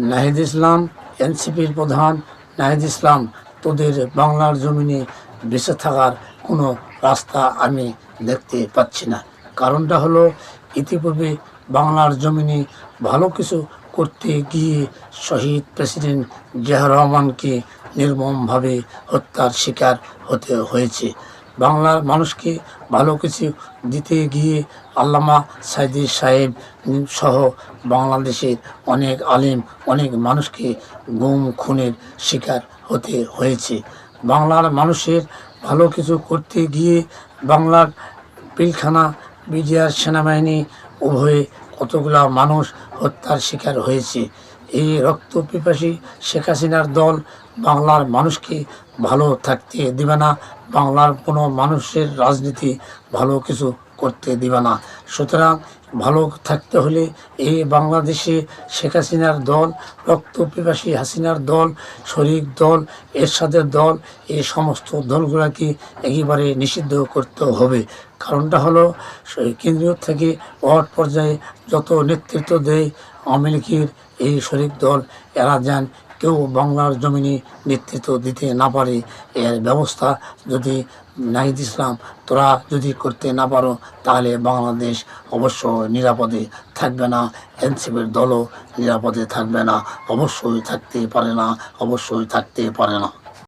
নাহিদ ইসলাম, এনসিপির প্রধান নাহিদ ইসলাম, তোদের বাংলার জমিনে বেঁচে থাকার কোনো রাস্তা আমি দেখতে পাচ্ছি না। কারণটা হলো, ইতিপূর্বে বাংলার জমিনে ভালো কিছু করতে গিয়ে শহীদ প্রেসিডেন্ট জিয়াউর রহমানকে নির্মমভাবে হত্যার শিকার হতে হয়েছে। বাংলার মানুষকে ভালো কিছু দিতে গিয়ে আল্লামা সাইদি সাহেব সহ বাংলাদেশের অনেক আলেম, অনেক মানুষকে গুম খুনের শিকার হতে হয়েছে। বাংলার মানুষের ভালো কিছু করতে গিয়ে বাংলার পিলখানা, বিডিআর, সেনাবাহিনী উভয়ে কতগুলা মানুষ হত্যার শিকার হয়েছে। এই রক্তপিপাসী শেখ হাসিনার দল বাংলার মানুষকে ভালো থাকতে দিবে না, বাংলার কোনো মানুষের রাজনীতি ভালো কিছু করতে দিবে না। সুতরাং ভালো থাকতে হলে এই বাংলাদেশে শেখ হাসিনার দল, রক্তপিপাসী হাসিনার দল, শরিক দল, এরশাদের দল, এই সমস্ত দলগুলোকে একেবারে নিষিদ্ধ করতে হবে। কারণটা হলো, কেন্দ্রীয় থেকে ওয়ার্ড পর্যায়ে যত নেতৃত্ব দেয় আওয়ামী লীগের এই শরিক দল, এরা যেন কেউ বাংলার জমিনে নেতৃত্ব দিতে না পারে, এর ব্যবস্থা যদি নাহিদ ইসলাম তোরা যদি করতে না পারো, তাহলে বাংলাদেশ অবশ্য নিরাপদে থাকবে না, এনসিপির দলও নিরাপদে থাকবে না, অবশ্যই থাকতে পারে না, অবশ্যই থাকতে পারে না।